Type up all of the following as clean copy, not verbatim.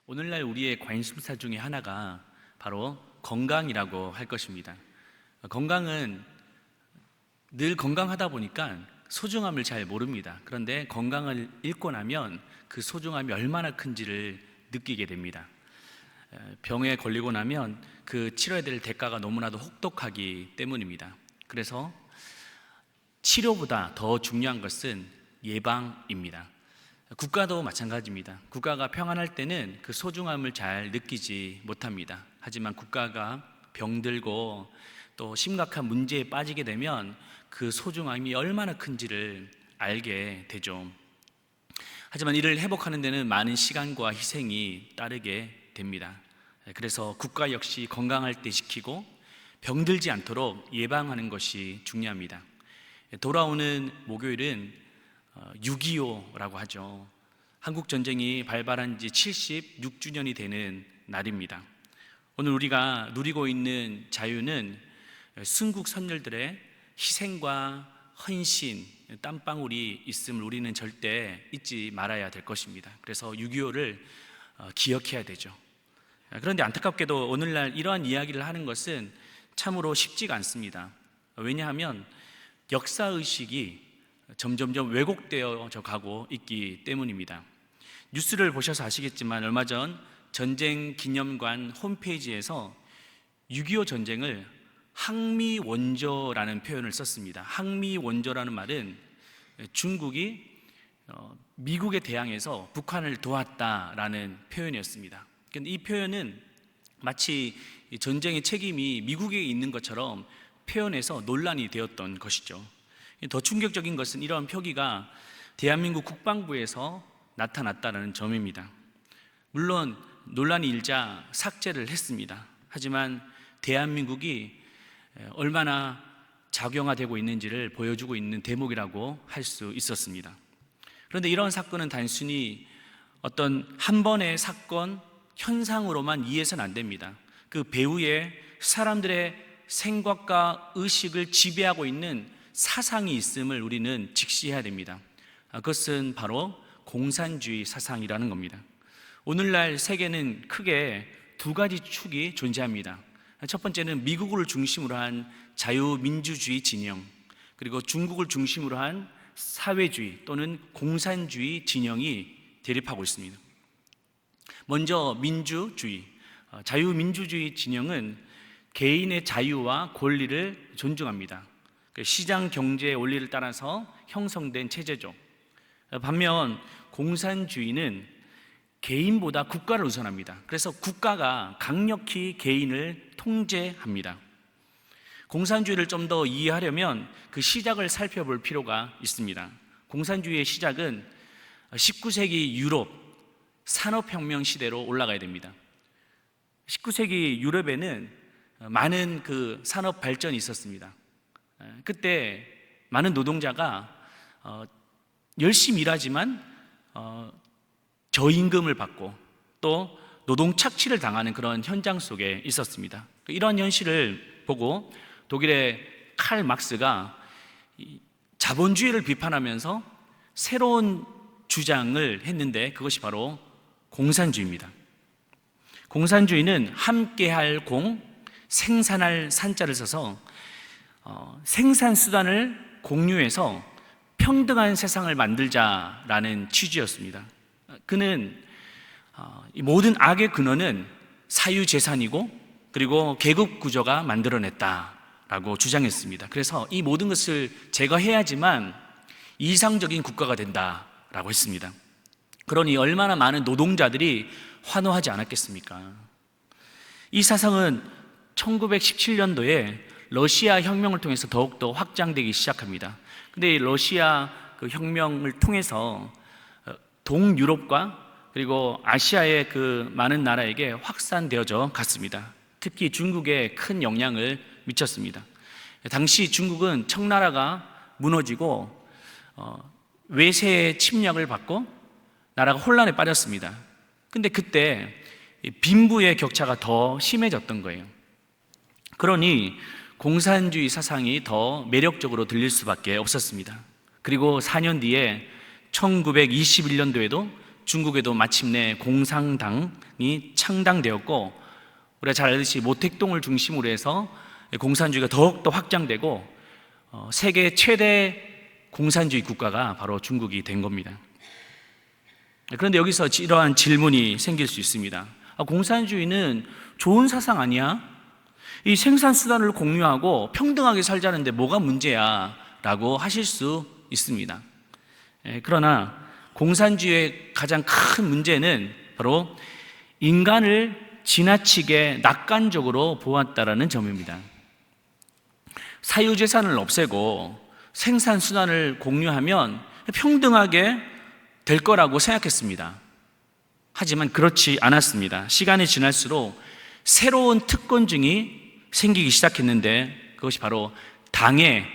오늘날 우리의 관심사 중에 하나가 바로 건강이라고 할 것입니다. 건강은 늘 건강하다 보니까 소중함을 잘 모릅니다. 그런데 건강을 잃고 나면 그 소중함이 얼마나 큰지를 느끼게 됩니다. 병에 걸리고 나면 그 치러야 될 대가가 너무나도 혹독하기 때문입니다. 그래서 치료보다 더 중요한 것은 예방입니다. 국가도 마찬가지입니다. 국가가 평안할 때는 그 소중함을 잘 느끼지 못합니다. 하지만 국가가 병들고 또 심각한 문제에 빠지게 되면 그 소중함이 얼마나 큰지를 알게 되죠. 하지만 이를 회복하는 데는 많은 시간과 희생이 따르게 됩니다. 그래서 국가 역시 건강할 때 지키고 병들지 않도록 예방하는 것이 중요합니다. 돌아오는 목요일은 6.25라고 하죠. 한국전쟁이 발발한 지 76주년이 되는 날입니다. 오늘 우리가 누리고 있는 자유는 순국 선열들의 희생과 헌신, 땀방울이 있음을 우리는 절대 잊지 말아야 될 것입니다. 그래서 6.25를 기억해야 되죠. 그런데 안타깝게도 오늘날 이러한 이야기를 하는 것은 참으로 쉽지가 않습니다. 왜냐하면 역사의식이 점점점 왜곡되어져 가고 있기 때문입니다. 뉴스를 보셔서 아시겠지만 얼마 전 전쟁기념관 홈페이지에서 6.25 전쟁을 항미원조라는 표현을 썼습니다. 항미원조라는 말은 중국이 미국에 대항해서 북한을 도왔다라는 표현이었습니다. 그런데 이 표현은 마치 전쟁의 책임이 미국에 있는 것처럼 표현해서 논란이 되었던 것이죠. 더 충격적인 것은 이러한 표기가 대한민국 국방부에서 나타났다는 점입니다. 물론 논란이 일자 삭제를 했습니다. 하지만 대한민국이 얼마나 작용화되고 있는지를 보여주고 있는 대목이라고 할 수 있었습니다. 그런데 이런 사건은 단순히 어떤 한 번의 사건 현상으로만 이해해서는 안 됩니다. 그 배후에 사람들의 생각과 의식을 지배하고 있는 사상이 있음을 우리는 직시해야 됩니다. 그것은 바로 공산주의 사상이라는 겁니다. 오늘날 세계는 크게 두 가지 축이 존재합니다. 첫 번째는 미국을 중심으로 한 자유민주주의 진영, 그리고 중국을 중심으로 한 사회주의 또는 공산주의 진영이 대립하고 있습니다. 먼저 민주주의, 자유민주주의 진영은 개인의 자유와 권리를 존중합니다. 시장 경제의 원리를 따라서 형성된 체제죠. 반면 공산주의는 개인보다 국가를 우선합니다. 그래서 국가가 강력히 개인을 통제합니다. 공산주의를 좀 더 이해하려면 그 시작을 살펴볼 필요가 있습니다. 공산주의의 시작은 19세기 유럽 산업혁명 시대로 올라가야 됩니다. 19세기 유럽에는 많은 그 산업 발전이 있었습니다. 그때 많은 노동자가 열심히 일하지만 저임금을 받고 또 노동 착취를 당하는 그런 현장 속에 있었습니다. 이런 현실을 보고 독일의 칼 막스가 자본주의를 비판하면서 새로운 주장을 했는데 그것이 바로 공산주의입니다. 공산주의는 함께할 공, 생산할 산자를 써서 생산수단을 공유해서 평등한 세상을 만들자라는 취지였습니다. 그는 이 모든 악의 근원은 사유재산이고 그리고 계급구조가 만들어냈다라고 주장했습니다. 그래서 이 모든 것을 제거해야지만 이상적인 국가가 된다라고 했습니다. 그러니 얼마나 많은 노동자들이 환호하지 않았겠습니까? 이 사상은 1917년도에 러시아 혁명을 통해서 더욱더 확장되기 시작합니다. 근데 이 러시아 그 혁명을 통해서 동유럽과 그리고 아시아의 그 많은 나라에게 확산되어져 갔습니다. 특히 중국에 큰 영향을 미쳤습니다. 당시 중국은 청나라가 무너지고 외세의 침략을 받고 나라가 혼란에 빠졌습니다. 근데 그때 빈부의 격차가 더 심해졌던 거예요. 그러니 공산주의 사상이 더 매력적으로 들릴 수밖에 없었습니다. 그리고 4년 뒤에 1921년도에도 중국에도 마침내 공산당이 창당되었고, 우리가 잘 알듯이 모택동을 중심으로 해서 공산주의가 더욱더 확장되고 세계 최대 공산주의 국가가 바로 중국이 된 겁니다. 그런데 여기서 이러한 질문이 생길 수 있습니다. 공산주의는 좋은 사상 아니야? 이 생산수단을 공유하고 평등하게 살자는데 뭐가 문제야? 라고 하실 수 있습니다. 그러나 공산주의의 가장 큰 문제는 바로 인간을 지나치게 낙관적으로 보았다라는 점입니다. 사유재산을 없애고 생산수단을 공유하면 평등하게 될 거라고 생각했습니다. 하지만 그렇지 않았습니다. 시간이 지날수록 새로운 특권층이 생기기 시작했는데, 그것이 바로 당의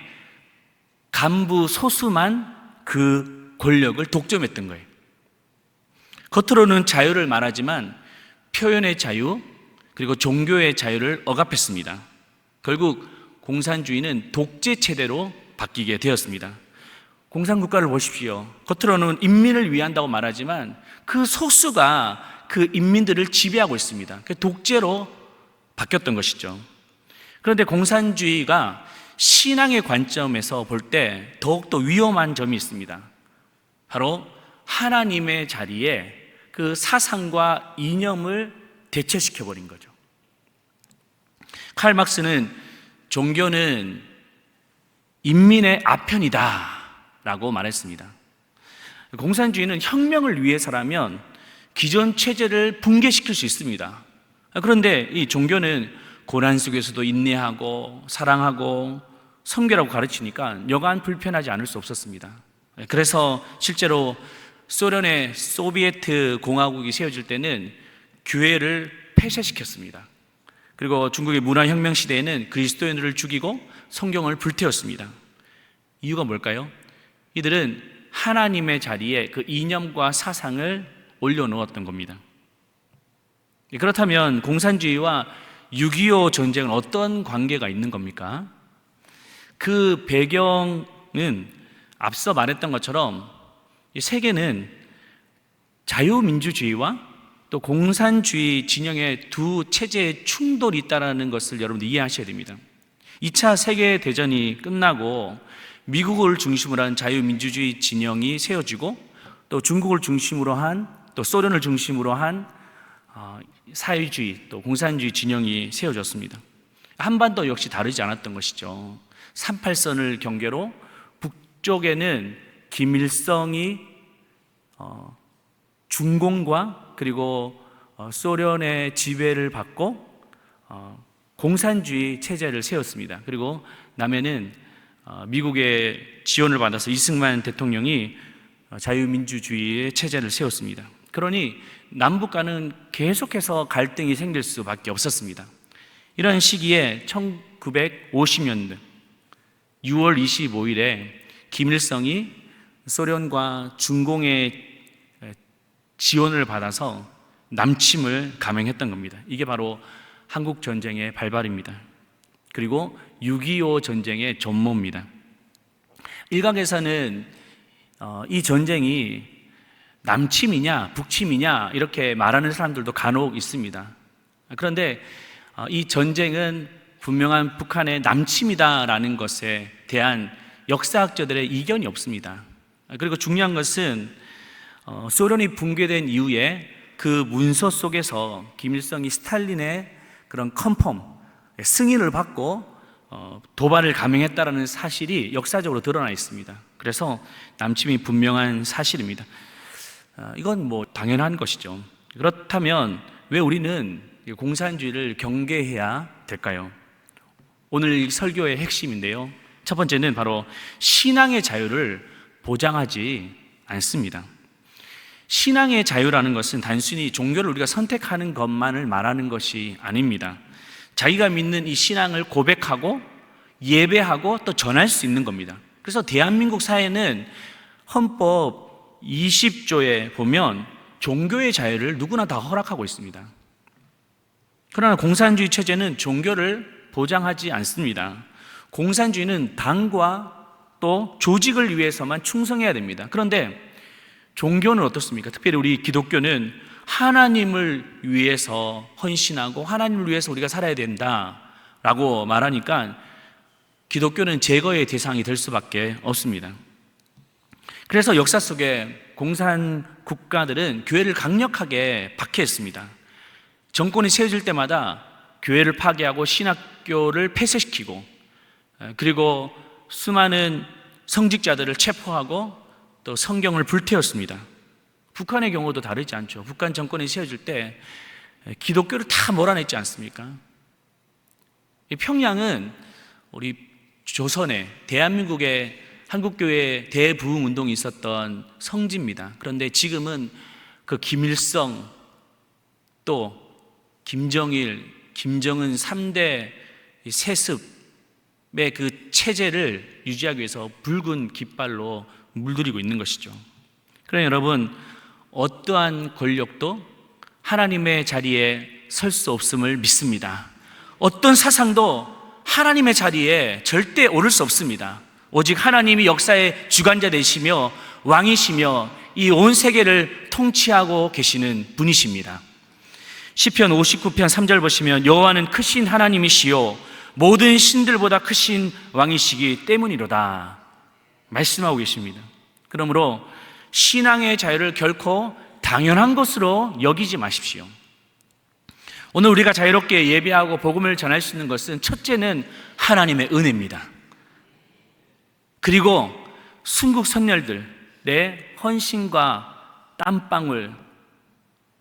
간부 소수만 그 권력을 독점했던 거예요. 겉으로는 자유를 말하지만 표현의 자유, 그리고 종교의 자유를 억압했습니다. 결국 공산주의는 독재 체제로 바뀌게 되었습니다. 공산국가를 보십시오. 겉으로는 인민을 위한다고 말하지만 그 소수가 그 인민들을 지배하고 있습니다. 그 독재로 바뀌었던 것이죠. 그런데 공산주의가 신앙의 관점에서 볼 때 더욱더 위험한 점이 있습니다. 바로 하나님의 자리에 그 사상과 이념을 대체시켜버린 거죠. 칼 막스는 종교는 인민의 아편이다 라고 말했습니다. 공산주의는 혁명을 위해서라면 기존 체제를 붕괴시킬 수 있습니다. 그런데 이 종교는 고난 속에서도 인내하고 사랑하고 섬기라고 가르치니까 여간 불편하지 않을 수 없었습니다. 그래서 실제로 소련의 소비에트 공화국이 세워질 때는 교회를 폐쇄시켰습니다. 그리고 중국의 문화혁명 시대에는 그리스도인들을 죽이고 성경을 불태웠습니다. 이유가 뭘까요? 이들은 하나님의 자리에 그 이념과 사상을 올려놓았던 겁니다. 그렇다면 공산주의와 6.25 전쟁은 어떤 관계가 있는 겁니까? 그 배경은 앞서 말했던 것처럼 이 세계는 자유민주주의와 또 공산주의 진영의 두 체제의 충돌이 있다는 것을 여러분들 이해하셔야 됩니다. 2차 세계대전이 끝나고 미국을 중심으로 한 자유민주주의 진영이 세워지고 또 중국을 중심으로 한 또 소련을 중심으로 한 사회주의 또 공산주의 진영이 세워졌습니다. 한반도 역시 다르지 않았던 것이죠. 38선을 경계로 북쪽에는 김일성이 중공과 그리고 소련의 지배를 받고 공산주의 체제를 세웠습니다. 그리고 남해는 미국의 지원을 받아서 이승만 대통령이 자유민주주의의 체제를 세웠습니다. 그러니 남북 간은 계속해서 갈등이 생길 수밖에 없었습니다. 이런 시기에 1950년대 6월 25일에 김일성이 소련과 중공의 지원을 받아서 남침을 감행했던 겁니다. 이게 바로 한국 전쟁의 발발입니다. 그리고 6.25 전쟁의 전모입니다. 일각에서는 이 전쟁이 남침이냐 북침이냐 이렇게 말하는 사람들도 간혹 있습니다. 그런데 이 전쟁은 분명한 북한의 남침이다라는 것에 대한 역사학자들의 이견이 없습니다. 그리고 중요한 것은 소련이 붕괴된 이후에 그 문서 속에서 김일성이 스탈린의 그런 컨펌, 승인을 받고 도발을 감행했다라는 사실이 역사적으로 드러나 있습니다. 그래서 남침이 분명한 사실입니다. 이건 뭐 당연한 것이죠. 그렇다면 왜 우리는 공산주의를 경계해야 될까요? 오늘 설교의 핵심인데요. 첫 번째는 바로 신앙의 자유를 보장하지 않습니다. 신앙의 자유라는 것은 단순히 종교를 우리가 선택하는 것만을 말하는 것이 아닙니다. 자기가 믿는 이 신앙을 고백하고 예배하고 또 전할 수 있는 겁니다. 그래서 대한민국 사회는 헌법 20조에 보면 종교의 자유를 누구나 다 허락하고 있습니다. 그러나 공산주의 체제는 종교를 보장하지 않습니다. 공산주의는 당과 또 조직을 위해서만 충성해야 됩니다. 그런데 종교는 어떻습니까? 특별히 우리 기독교는 하나님을 위해서 헌신하고 하나님을 위해서 우리가 살아야 된다라고 말하니까 기독교는 제거의 대상이 될 수밖에 없습니다. 그래서 역사 속에 공산 국가들은 교회를 강력하게 박해했습니다. 정권이 세워질 때마다 교회를 파괴하고 신학교를 폐쇄시키고, 그리고 수많은 성직자들을 체포하고 또 성경을 불태웠습니다. 북한의 경우도 다르지 않죠. 북한 정권이 세워질 때 기독교를 다 몰아냈지 않습니까? 평양은 우리 조선에, 대한민국의 한국교회 대부흥 운동이 있었던 성지입니다. 그런데 지금은 그 김일성, 또 김정일, 김정은 3대 세습의 그 체제를 유지하기 위해서 붉은 깃발로 물들이고 있는 것이죠. 그러나 여러분, 어떠한 권력도 하나님의 자리에 설 수 없음을 믿습니다. 어떤 사상도 하나님의 자리에 절대 오를 수 없습니다. 오직 하나님이 역사의 주관자 되시며 왕이시며 이 온 세계를 통치하고 계시는 분이십니다. 시편 59편 3절 보시면 여호와는 크신 하나님이시요 모든 신들보다 크신 왕이시기 때문이로다 말씀하고 계십니다. 그러므로 신앙의 자유를 결코 당연한 것으로 여기지 마십시오. 오늘 우리가 자유롭게 예배하고 복음을 전할 수 있는 것은 첫째는 하나님의 은혜입니다. 그리고 순국 선열들의 헌신과 땀방울,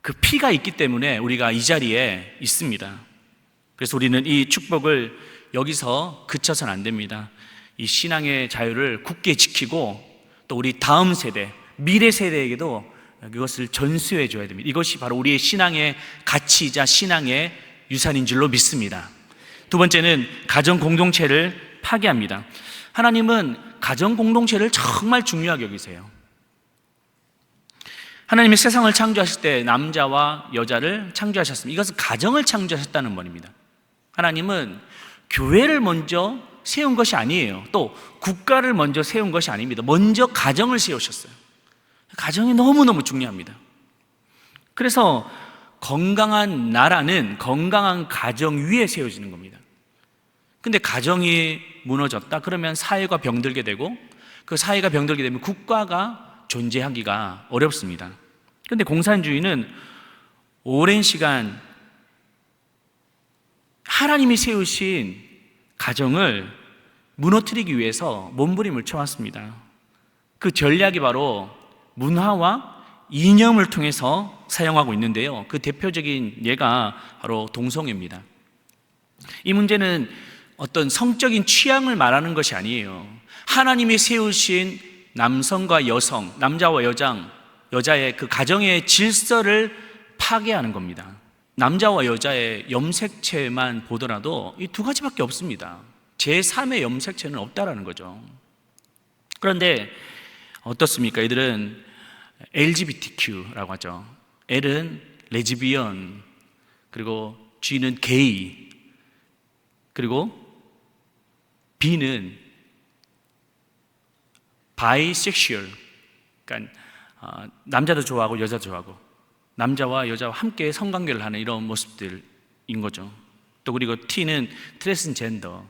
그 피가 있기 때문에 우리가 이 자리에 있습니다. 그래서 우리는 이 축복을 여기서 그쳐서는 안 됩니다. 이 신앙의 자유를 굳게 지키고 또 우리 다음 세대, 미래 세대에게도 그것을 전수해 줘야 됩니다. 이것이 바로 우리의 신앙의 가치이자 신앙의 유산인 줄로 믿습니다. 두 번째는 가정 공동체를 파괴합니다. 하나님은 가정 공동체를 정말 중요하게 여기세요. 하나님이 세상을 창조하실 때 남자와 여자를 창조하셨습니다. 이것은 가정을 창조하셨다는 말입니다. 하나님은 교회를 먼저 세운 것이 아니에요. 또 국가를 먼저 세운 것이 아닙니다. 먼저 가정을 세우셨어요. 가정이 너무너무 중요합니다. 그래서 건강한 나라는 건강한 가정 위에 세워지는 겁니다. 근데 가정이 무너졌다 그러면 사회가 병들게 되고, 그 사회가 병들게 되면 국가가 존재하기가 어렵습니다. 그런데 공산주의는 오랜 시간 하나님이 세우신 가정을 무너뜨리기 위해서 몸부림을 쳐왔습니다. 그 전략이 바로 문화와 이념을 통해서 사용하고 있는데요, 그 대표적인 예가 바로 동성애입니다. 이 문제는 어떤 성적인 취향을 말하는 것이 아니에요. 하나님이 세우신 남성과 여성, 남자와 여자의 그 가정의 질서를 파괴하는 겁니다. 남자와 여자의 염색체만 보더라도 이 두 가지밖에 없습니다. 제3의 염색체는 없다라는 거죠. 그런데 어떻습니까? 이들은 LGBTQ라고 하죠. L은 레즈비언, 그리고 G는 게이, 그리고 B는 바이섹슈얼, 그러니까 남자도 좋아하고 여자도 좋아하고 남자와 여자와 함께 성관계를 하는 이런 모습들인 거죠. 또 그리고 T는 트랜스젠더,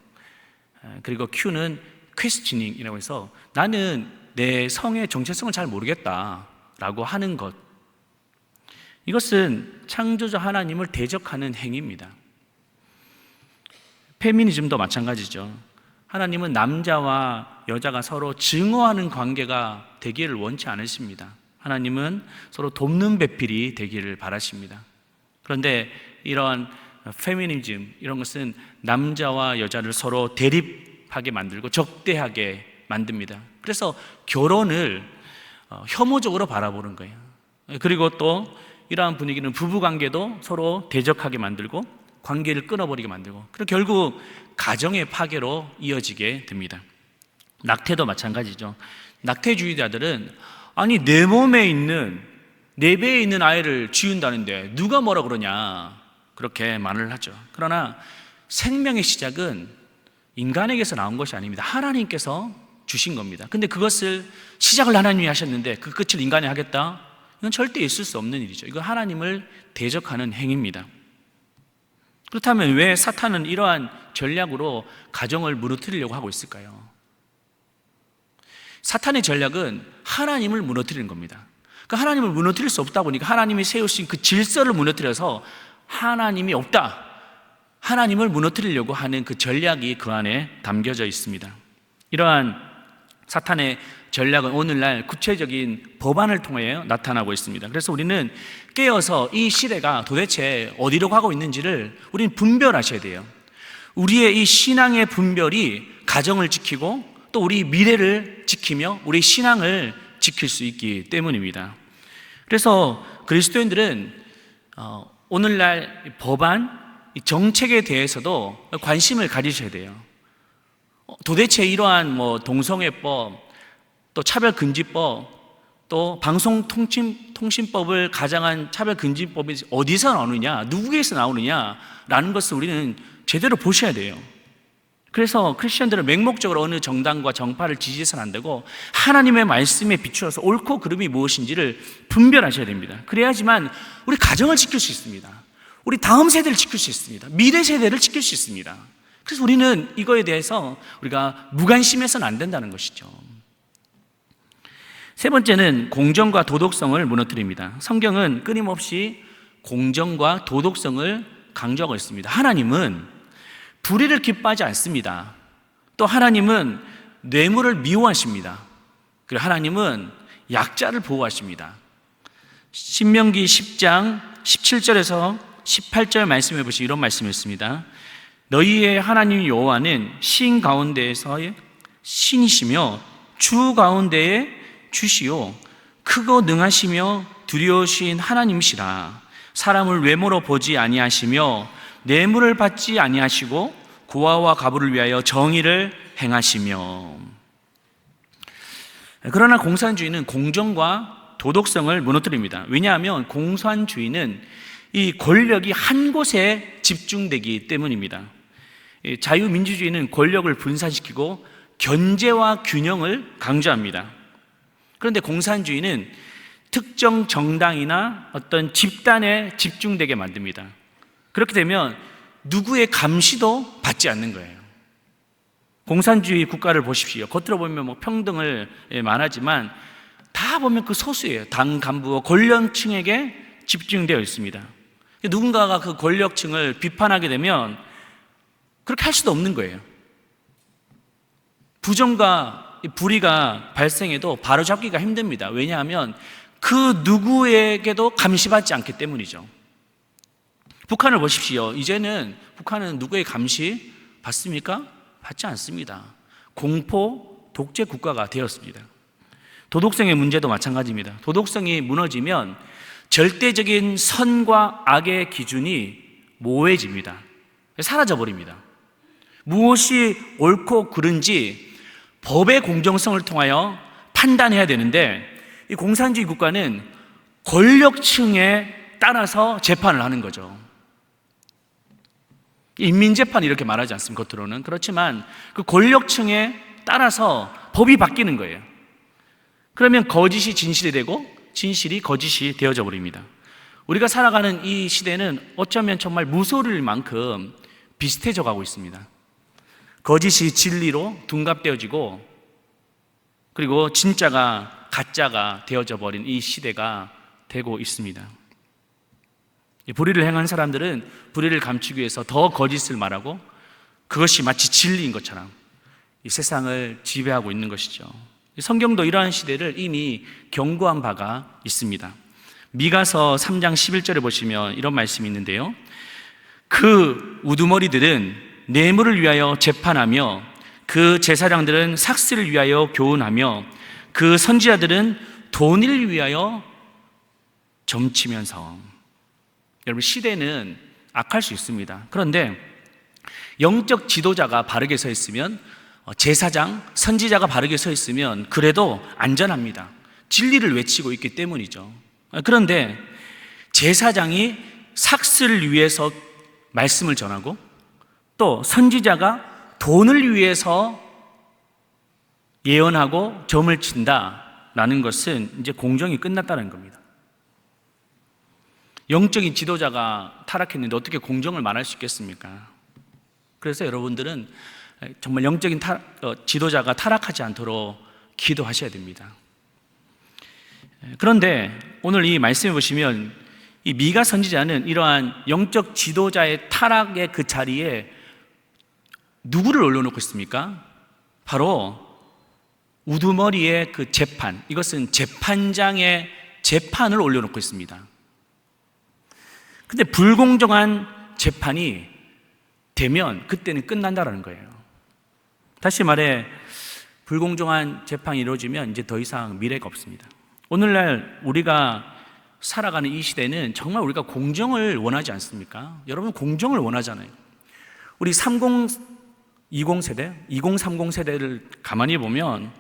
그리고 Q는 퀘스처닝이라고 해서 나는 내 성의 정체성을 잘 모르겠다라고 하는 것. 이것은 창조자 하나님을 대적하는 행위입니다. 페미니즘도 마찬가지죠. 하나님은 남자와 여자가 서로 증오하는 관계가 되기를 원치 않으십니다. 하나님은 서로 돕는 배필이 되기를 바라십니다. 그런데 이러한 페미니즘, 이런 것은 남자와 여자를 서로 대립하게 만들고 적대하게 만듭니다. 그래서 결혼을 혐오적으로 바라보는 거예요. 그리고 또 이러한 분위기는 부부관계도 서로 대적하게 만들고 관계를 끊어버리게 만들고, 그리고 결국 가정의 파괴로 이어지게 됩니다. 낙태도 마찬가지죠. 낙태주의자들은 아니 내 몸에 있는, 내 배에 있는 아이를 지운다는데 누가 뭐라 그러냐, 그렇게 말을 하죠. 그러나 생명의 시작은 인간에게서 나온 것이 아닙니다. 하나님께서 주신 겁니다. 근데 그것을 시작을 하나님이 하셨는데 그 끝을 인간이 하겠다? 이건 절대 있을 수 없는 일이죠. 이건 하나님을 대적하는 행위입니다. 그렇다면 왜 사탄은 이러한 전략으로 가정을 무너뜨리려고 하고 있을까요? 사탄의 전략은 하나님을 무너뜨리는 겁니다. 그 하나님을 무너뜨릴 수 없다 보니까 하나님이 세우신 그 질서를 무너뜨려서 하나님이 없다, 하나님을 무너뜨리려고 하는 그 전략이 그 안에 담겨져 있습니다. 이러한 사탄의 전략은 오늘날 구체적인 법안을 통해 나타나고 있습니다. 그래서 우리는 깨어서 이 시대가 도대체 어디로 가고 있는지를 우리는 분별하셔야 돼요. 우리의 이 신앙의 분별이 가정을 지키고 또 우리 미래를 지키며 우리 신앙을 지킬 수 있기 때문입니다. 그래서 그리스도인들은 오늘날 법안, 정책에 대해서도 관심을 가지셔야 돼요. 도대체 이러한 동성애법, 또 차별금지법, 또 방송통신법을 가장한 차별금지법이 어디서 나오느냐, 누구에서 나오느냐라는 것을 우리는 제대로 보셔야 돼요. 그래서 크리스천들은 맹목적으로 어느 정당과 정파를 지지해서는 안 되고 하나님의 말씀에 비추어서 옳고 그름이 무엇인지를 분별하셔야 됩니다. 그래야지만 우리 가정을 지킬 수 있습니다. 우리 다음 세대를 지킬 수 있습니다. 미래 세대를 지킬 수 있습니다. 그래서 우리는 이거에 대해서 우리가 무관심해서는 안 된다는 것이죠. 세 번째는 공정과 도덕성을 무너뜨립니다. 성경은 끊임없이 공정과 도덕성을 강조하고 있습니다. 하나님은 불의를 기뻐하지 않습니다. 또 하나님은 뇌물을 미워하십니다. 그리고 하나님은 약자를 보호하십니다. 신명기 10장 17절에서 18절 말씀해 보시면 이런 말씀이 있습니다. 너희의 하나님 여호와는 신 가운데에서의 신이시며 주 가운데의 주시요 크고 능하시며 두려우신 하나님이시라. 사람을 외모로 보지 아니하시며 뇌물을 받지 아니하시고 고아와 가부를 위하여 정의를 행하시며. 그러나 공산주의는 공정과 도덕성을 무너뜨립니다. 왜냐하면 공산주의는 이 권력이 한 곳에 집중되기 때문입니다. 자유민주주의는 권력을 분산시키고 견제와 균형을 강조합니다. 그런데 공산주의는 특정 정당이나 어떤 집단에 집중되게 만듭니다. 그렇게 되면 누구의 감시도 받지 않는 거예요. 공산주의 국가를 보십시오. 겉으로 보면 평등을 말하지만 다 보면 그 소수예요. 당 간부와 권력층에게 집중되어 있습니다. 누군가가 그 권력층을 비판하게 되면 그렇게 할 수도 없는 거예요. 부정과 불의가 발생해도 바로잡기가 힘듭니다. 왜냐하면 그 누구에게도 감시받지 않기 때문이죠. 북한을 보십시오. 이제는 북한은 누구의 감시 받습니까? 받지 않습니다. 공포, 독재 국가가 되었습니다. 도덕성의 문제도 마찬가지입니다. 도덕성이 무너지면 절대적인 선과 악의 기준이 모호해집니다. 사라져버립니다. 무엇이 옳고 그른지 법의 공정성을 통하여 판단해야 되는데 이 공산주의 국가는 권력층에 따라서 재판을 하는 거죠. 인민재판 이렇게 말하지 않습니까? 겉으로는. 그렇지만 그 권력층에 따라서 법이 바뀌는 거예요. 그러면 거짓이 진실이 되고 진실이 거짓이 되어져 버립니다. 우리가 살아가는 이 시대는 어쩌면 정말 무서울 만큼 비슷해져 가고 있습니다. 거짓이 진리로 둔갑되어지고 그리고 진짜가 가짜가 되어져 버린 이 시대가 되고 있습니다. 불의를 행한 사람들은 불의를 감추기 위해서 더 거짓을 말하고 그것이 마치 진리인 것처럼 이 세상을 지배하고 있는 것이죠. 성경도 이러한 시대를 이미 경고한 바가 있습니다. 미가서 3장 11절에 보시면 이런 말씀이 있는데요. 그 우두머리들은 뇌물을 위하여 재판하며 그 제사장들은 삭스를 위하여 교훈하며 그 선지자들은 돈을 위하여 점치면서. 여러분, 시대는 악할 수 있습니다. 그런데 영적 지도자가 바르게 서 있으면, 제사장, 선지자가 바르게 서 있으면 그래도 안전합니다. 진리를 외치고 있기 때문이죠. 그런데 제사장이 삭스를 위해서 말씀을 전하고 또 선지자가 돈을 위해서 예언하고 점을 친다라는 것은 이제 공정이 끝났다는 겁니다. 영적인 지도자가 타락했는데 어떻게 공정을 말할 수 있겠습니까? 그래서 여러분들은 정말 영적인 지도자가 타락하지 않도록 기도하셔야 됩니다. 그런데 오늘 이 말씀에 보시면 이 미가 선지자는 이러한 영적 지도자의 타락의 그 자리에 누구를 올려놓고 있습니까? 바로 우두머리의 그 재판, 이것은 재판장의 재판을 올려놓고 있습니다. 근데 불공정한 재판이 되면 그때는 끝난다라는 거예요. 다시 말해 불공정한 재판이 이루어지면 이제 더 이상 미래가 없습니다. 오늘날 우리가 살아가는 이 시대는 정말 우리가 공정을 원하지 않습니까? 여러분 공정을 원하잖아요. 우리 3020 세대, 2030 세대를 가만히 보면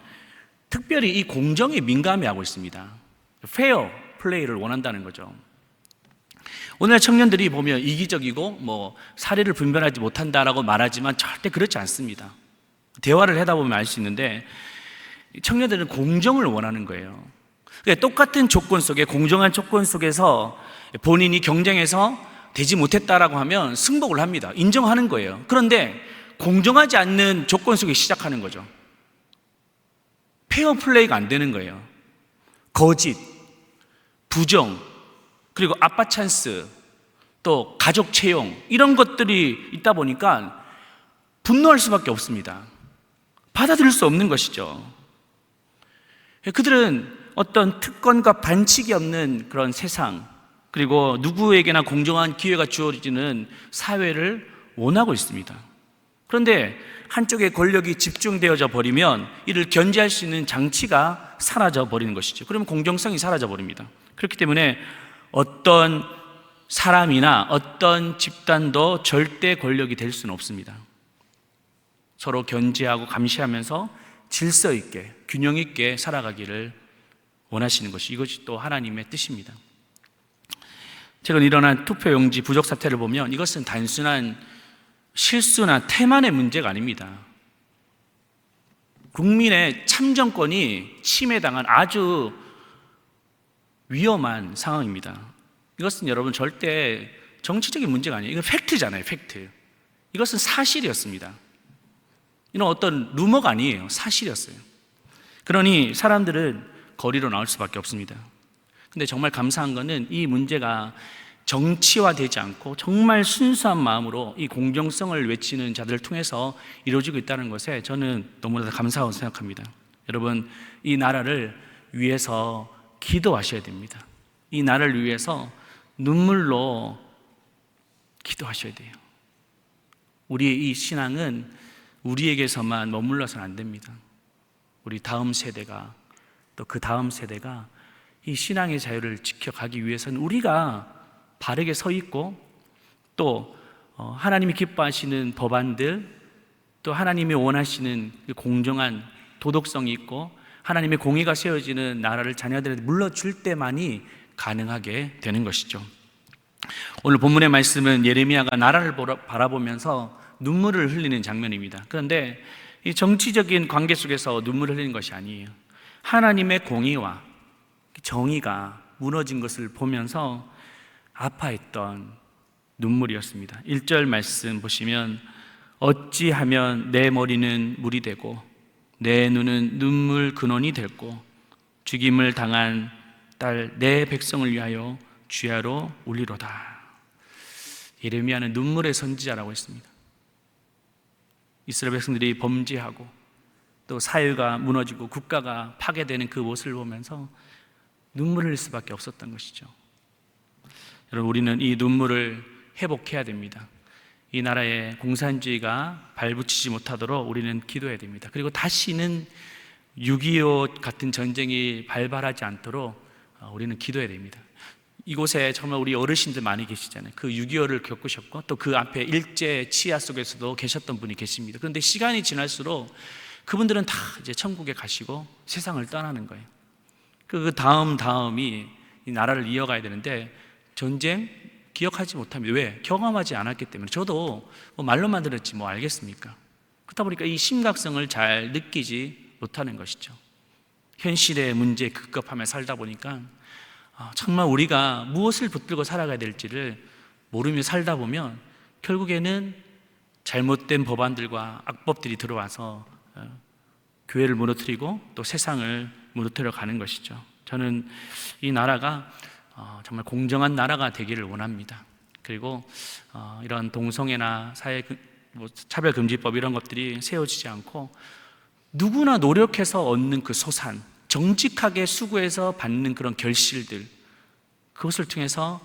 특별히 이 공정에 민감해하고 있습니다. 페어 플레이를 원한다는 거죠. 오늘 청년들이 보면 이기적이고 사리를 분별하지 못한다라고 말하지만 절대 그렇지 않습니다. 대화를 하다 보면 알 수 있는데 청년들은 공정을 원하는 거예요. 그러니까 똑같은 조건 속에, 공정한 조건 속에서 본인이 경쟁해서 되지 못했다라고 하면 승복을 합니다. 인정하는 거예요. 그런데 공정하지 않는 조건 속에 시작하는 거죠. 페어 플레이가 안 되는 거예요. 거짓, 부정, 그리고 아빠 찬스, 또 가족 채용, 이런 것들이 있다 보니까 분노할 수밖에 없습니다. 받아들일 수 없는 것이죠. 그들은 어떤 특권과 반칙이 없는 그런 세상, 그리고 누구에게나 공정한 기회가 주어지는 사회를 원하고 있습니다. 그런데 한쪽에 권력이 집중되어져 버리면 이를 견제할 수 있는 장치가 사라져 버리는 것이죠. 그러면 공정성이 사라져 버립니다. 그렇기 때문에 어떤 사람이나 어떤 집단도 절대 권력이 될 수는 없습니다. 서로 견제하고 감시하면서 질서 있게, 균형 있게 살아가기를 원하시는 것이, 이것이 또 하나님의 뜻입니다. 최근 일어난 투표용지 부족 사태를 보면 이것은 단순한 실수나 태만의 문제가 아닙니다. 국민의 참정권이 침해당한 아주 위험한 상황입니다. 이것은 여러분 절대 정치적인 문제가 아니에요. 이건 팩트잖아요, 팩트. 이것은 사실이었습니다. 이건 어떤 루머가 아니에요. 사실이었어요. 그러니 사람들은 거리로 나올 수밖에 없습니다. 근데 정말 감사한 것은 이 문제가 정치화되지 않고 정말 순수한 마음으로 이 공정성을 외치는 자들을 통해서 이루어지고 있다는 것에 저는 너무나 감사하다고 생각합니다. 여러분, 이 나라를 위해서 기도하셔야 됩니다. 이 나라를 위해서 눈물로 기도하셔야 돼요. 우리의 이 신앙은 우리에게서만 머물러서는 안 됩니다. 우리 다음 세대가, 또 그 다음 세대가 이 신앙의 자유를 지켜가기 위해서는 우리가 바르게 서 있고, 또 하나님이 기뻐하시는 법안들, 또 하나님이 원하시는 공정한 도덕성이 있고 하나님의 공의가 세워지는 나라를 자녀들에게 물려줄 때만이 가능하게 되는 것이죠. 오늘 본문의 말씀은 예레미야가 나라를 바라보면서 눈물을 흘리는 장면입니다. 그런데 이 정치적인 관계 속에서 눈물을 흘리는 것이 아니에요. 하나님의 공의와 정의가 무너진 것을 보면서 아파했던 눈물이었습니다. 1절 말씀 보시면 어찌하면 내 머리는 물이 되고 내 눈은 눈물 근원이 됐고 죽임을 당한 딸 내 백성을 위하여 주야로 울리로다. 예레미야는 눈물의 선지자라고 했습니다. 이스라엘 백성들이 범죄하고 또 사회가 무너지고 국가가 파괴되는 그 모습을 보면서 눈물을 흘릴 수밖에 없었던 것이죠. 여러분, 우리는 이 눈물을 회복해야 됩니다. 이 나라의 공산주의가 발붙이지 못하도록 우리는 기도해야 됩니다. 그리고 다시는 6.25 같은 전쟁이 발발하지 않도록 우리는 기도해야 됩니다. 이곳에 정말 우리 어르신들 많이 계시잖아요. 그 6.25를 겪으셨고 또 그 앞에 일제 치하 속에서도 계셨던 분이 계십니다. 그런데 시간이 지날수록 그분들은 다 이제 천국에 가시고 세상을 떠나는 거예요. 그 다음이 이 나라를 이어가야 되는데 전쟁 기억하지 못합니다. 왜? 경험하지 않았기 때문에. 저도 말로만 들었지 뭐 알겠습니까? 그렇다 보니까 이 심각성을 잘 느끼지 못하는 것이죠. 현실의 문제에 급급하며 살다 보니까 정말 우리가 무엇을 붙들고 살아가야 될지를 모르며 살다 보면 결국에는 잘못된 법안들과 악법들이 들어와서 교회를 무너뜨리고 또 세상을 무너뜨려 가는 것이죠. 저는 이 나라가 정말 공정한 나라가 되기를 원합니다. 그리고 이런 동성애나 차별금지법 이런 것들이 세워지지 않고 누구나 노력해서 얻는 그 소산, 정직하게 수고해서 받는 그런 결실들, 그것을 통해서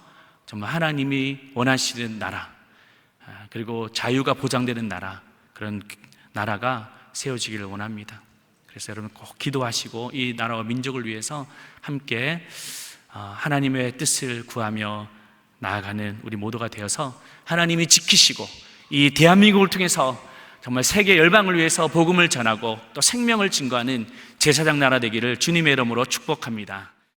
정말 하나님이 원하시는 나라, 그리고 자유가 보장되는 나라, 그런 나라가 세워지기를 원합니다. 그래서 여러분 꼭 기도하시고 이 나라와 민족을 위해서 함께 하나님의 뜻을 구하며 나아가는 우리 모두가 되어서 하나님이 지키시고 이 대한민국을 통해서 정말 세계 열방을 위해서 복음을 전하고 또 생명을 증거하는 제사장 나라 되기를 주님의 이름으로 축복합니다.